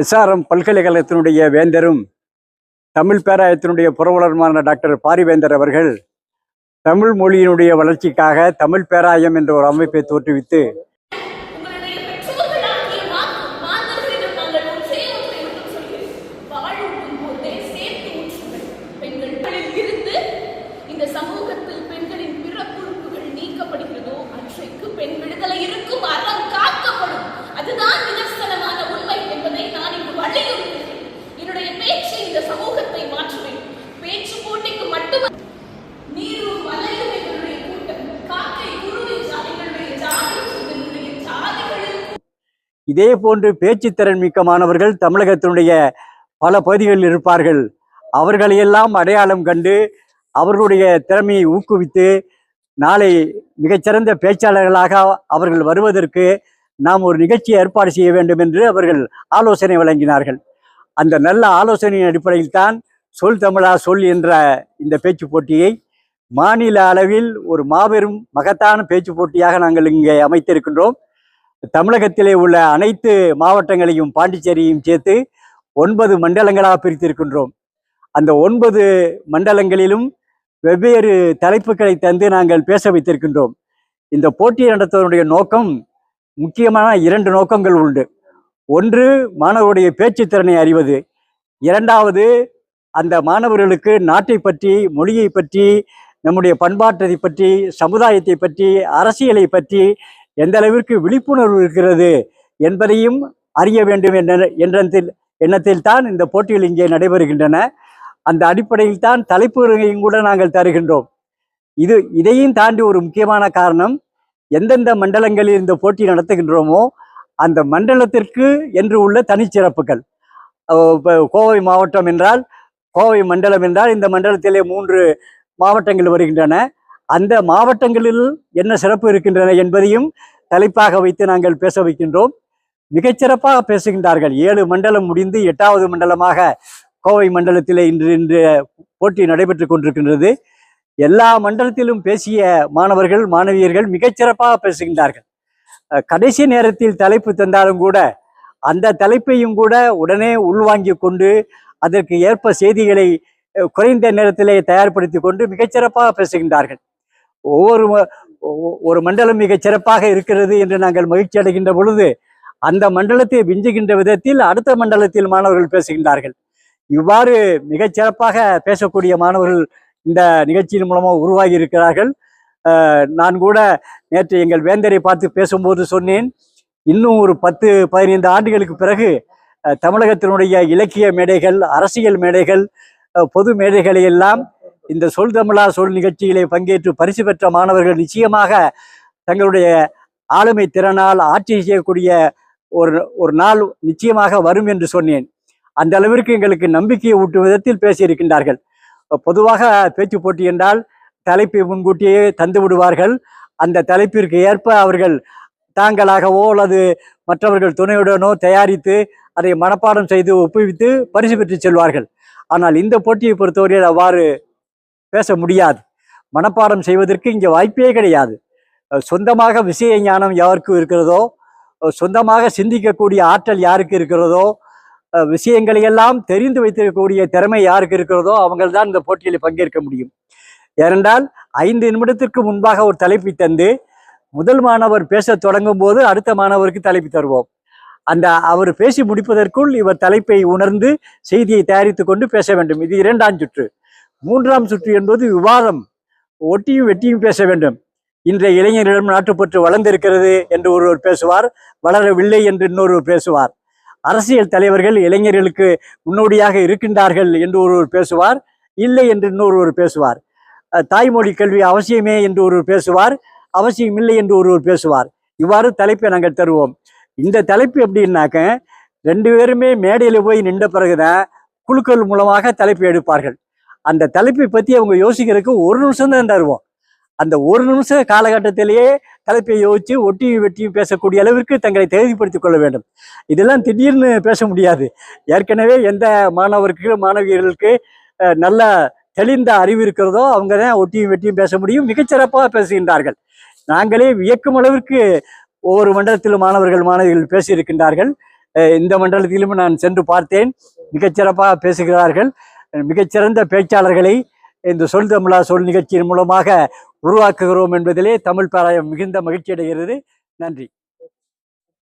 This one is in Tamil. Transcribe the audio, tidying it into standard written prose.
எஸ்ஆர்எம் பல்கலைக்கழகத்தினுடைய வேந்தரும் தமிழ் பேராயத்தினுடைய புரவலருமான டாக்டர் பாரிவேந்தர் அவர்கள் தமிழ் மொழியினுடைய வளர்ச்சிக்காக தமிழ் பேராயம் என்ற ஒரு அமைப்பை தோற்றுவித்து இதே போன்று பேச்சுத்திறன் மிக்க மாணவர்கள் தமிழகத்தினுடைய பல பகுதிகளில் இருப்பார்கள். அவர்களையெல்லாம் அடையாளம் கண்டு அவர்களுடைய திறமையை ஊக்குவித்து நாளை மிகச்சிறந்த பேச்சாளர்களாக அவர்கள் வருவதற்கு நாம் ஒரு நிகழ்ச்சியை ஏற்பாடு செய்ய வேண்டும் என்று அவர்கள் ஆலோசனை வழங்கினார்கள். அந்த நல்ல ஆலோசனையின் அடிப்படையில் தான் சொல் தமிழா சொல் என்ற இந்த பேச்சு போட்டியை மாநில அளவில் ஒரு மாபெரும் மகத்தான பேச்சு போட்டியாக நாங்கள் இங்கே அமைத்திருக்கின்றோம். தமிழகத்திலே உள்ள அனைத்து மாவட்டங்களையும் பாண்டிச்சேரியும் சேர்த்து 9 மண்டலங்களாக பிரித்திருக்கின்றோம். அந்த 9 மண்டலங்களிலும் வெவ்வேறு தலைப்புகளை தந்து நாங்கள் பேச வைத்திருக்கின்றோம். இந்த போட்டியை நடத்துவதனுடைய நோக்கம் முக்கியமான 2 நோக்கங்கள் உண்டு. ஒன்று, மாணவருடைய பேச்சு திறனை அறிவது. இரண்டாவது, அந்த மாணவர்களுக்கு நாட்டை பற்றி, மொழியை பற்றி, நம்முடைய பண்பாட்டை பற்றி, சமுதாயத்தை பற்றி, அரசியலை பற்றி எந்த அளவிற்கு விழிப்புணர்வு இருக்கிறது என்பதையும் அறிய வேண்டும் என்ற எண்ணத்தில் தான் இந்த போட்டிகள் இங்கே நடைபெறுகின்றன. அந்த அடிப்படையில் தான் தலைப்புகளையும் கூட நாங்கள் தருகின்றோம். இதையும் தாண்டி ஒரு முக்கியமான காரணம், எந்தெந்த மண்டலங்களில் இந்த போட்டி நடத்துகின்றோமோ அந்த மண்டலத்திற்கு என்று உள்ள தனிச்சிறப்புகள். கோவை மாவட்டம் என்றால், கோவை மண்டலம் என்றால் இந்த மண்டலத்திலே 3 மாவட்டங்கள் வருகின்றன. அந்த மாவட்டங்களில் என்ன சிறப்பு இருக்கின்றன என்பதையும் தலைப்பாக வைத்து நாங்கள் பேச வைக்கின்றோம். மிகச்சிறப்பாக பேசுகின்றார்கள். 7 மண்டலம் முடிந்து 8வது மண்டலமாக கோவை மண்டலத்திலே இன்று போட்டி நடைபெற்று கொண்டிருக்கின்றது. எல்லா மண்டலத்திலும் பேசிய மாணவர்கள், மாணவியர்கள் மிகச்சிறப்பாக பேசுகின்றார்கள். கடைசி நேரத்தில் தலைப்பு தந்தாலும் கூட அந்த தலைப்பையும் கூட உடனே உள்வாங்கி கொண்டு அதற்கு ஏற்ப செய்திகளை குறைந்த நேரத்திலே தயார்படுத்தி கொண்டு மிகச்சிறப்பாக பேசுகின்றார்கள். ஒரு மண்டலம் மிகச் சிறப்பாக இருக்கிறது என்று நாங்கள் மகிழ்ச்சி அடைகின்ற பொழுது அந்த மண்டலத்தை விஞ்சுகின்ற விதத்தில் அடுத்த மண்டலத்தில் மாணவர்கள் பேசுகின்றார்கள். இவ்வாறு மிகச் சிறப்பாக பேசக்கூடிய மாணவர்கள் இந்த நிகழ்ச்சியின் மூலமாக உருவாகி இருக்கிறார்கள். நான் கூட நேற்று எங்கள் வேந்தரை பார்த்து பேசும்போது சொன்னேன், இன்னும் ஒரு 10-15 ஆண்டுகளுக்கு பிறகு தமிழகத்தினுடைய இலக்கிய மேடைகள், அரசியல் மேடைகள், பொது மேடைகளை எல்லாம் இந்த சொல் தமிழா சொல் நிகழ்ச்சியிலே பங்கேற்று பரிசு பெற்ற மாணவர்கள் நிச்சயமாக தங்களுடைய ஆளுமை திறனால் ஆட்சி செய்யக்கூடிய ஒரு நாள் நிச்சயமாக வரும் என்று சொன்னேன். அந்த அளவிற்கு எங்களுக்கு நம்பிக்கையை ஊட்டும் விதத்தில் பேசியிருக்கின்றார்கள். பொதுவாக பேச்சு போட்டி என்றால் தலைப்பை முன்கூட்டியே தந்து விடுவார்கள். அந்த தலைப்பிற்கு ஏற்ப அவர்கள் தாங்களாகவோ அல்லது மற்றவர்கள் துணையுடனோ தயாரித்து அதை மனப்பாடம் செய்து ஒப்புவித்து பரிசு பெற்று செல்வார்கள். ஆனால் இந்த போட்டியை பொறுத்தவரையில் அவ்வாறு பேச முடியாது. மனப்பாடம் செய்வதற்கு இங்கே வாய்ப்பே கிடையாது. சொந்தமாக விஷய ஞானம் யாருக்கு இருக்கிறதோ, சொந்தமாக சிந்திக்கக்கூடிய ஆற்றல் யாருக்கு இருக்கிறதோ, விஷயங்களை எல்லாம் தெரிந்து வைத்திருக்கக்கூடிய திறமை யாருக்கு இருக்கிறதோ அவங்கள்தான் இந்த போட்டியில் பங்கேற்க முடியும். ஏனென்றால் 5 நிமிடத்திற்கு முன்பாக ஒரு தலைப்பை தந்து முதல் மாணவர் பேச தொடங்கும் போது அடுத்த மாணவருக்கு தலைப்பு தருவோம். அவர் பேசி முடிப்பதற்குள் இவர் தலைப்பை உணர்ந்து செய்தியை தயாரித்து கொண்டு பேச வேண்டும். இது 2ஆம் சுற்று. 3ஆம் சுற்று என்பது விவாதம். ஒட்டியும் வெட்டியும் பேச வேண்டும். இன்றைய இளைஞர்களிடம் நாட்டுப்பற்று வளர்ந்திருக்கிறது என்று ஒருவர் பேசுவார், வளரவில்லை என்று இன்னொருவர் பேசுவார். அரசியல் தலைவர்கள் இளைஞர்களுக்கு முன்னோடியாக இருக்கின்றார்கள் என்று ஒருவர் பேசுவார், இல்லை என்று இன்னொருவர் பேசுவார். தாய்மொழி கல்வி அவசியமே என்று ஒருவர் பேசுவார், அவசியம் இல்லை என்று ஒருவர் பேசுவார். இவ்வாறு தலைப்பை நாங்கள் தருவோம். இந்த தலைப்பு எப்படின்னாக்க, 2 பேருமே மேடையில் போய் நின்ற பிறகுதான் குழுக்கள் மூலமாக தலைப்பை எடுப்பார்கள். அந்த தலைப்பை பற்றி அவங்க யோசிக்கிறதுக்கு 1 நிமிஷம் தான் தருவோம். அந்த 1 நிமிஷ காலகட்டத்திலேயே தலைப்பை யோசித்து ஒட்டியும் வெட்டியும் பேசக்கூடிய அளவிற்கு தங்களை தகுதிப்படுத்திக் கொள்ள வேண்டும். இதெல்லாம் திடீர்னு பேச முடியாது. ஏற்கனவே எந்த மாணவருக்கு, மாணவியர்களுக்கு நல்ல தெளிந்த அறிவு இருக்கிறதோ அவங்க தான் ஒட்டியும் வெட்டியும் பேச முடியும். மிகச்சிறப்பாக பேசுகின்றார்கள். நாங்களே வியக்கும் அளவிற்கு ஒவ்வொரு மண்டலத்திலும் மாணவர்கள், மாணவிகள் பேசியிருக்கின்றார்கள். இந்த மண்டலத்திலும் நான் சென்று பார்த்தேன். மிகச்சிறப்பாக பேசுகிறார்கள். மிகச்சிறந்த பேச்சாளர்களை இந்த சொல் தமிழா சொல் நிகழ்ச்சியின் மூலமாக உருவாக்குகிறோம் என்பதிலே தமிழ் பாராயம் மிகுந்த மகிழ்ச்சி அடைகிறது. நன்றி.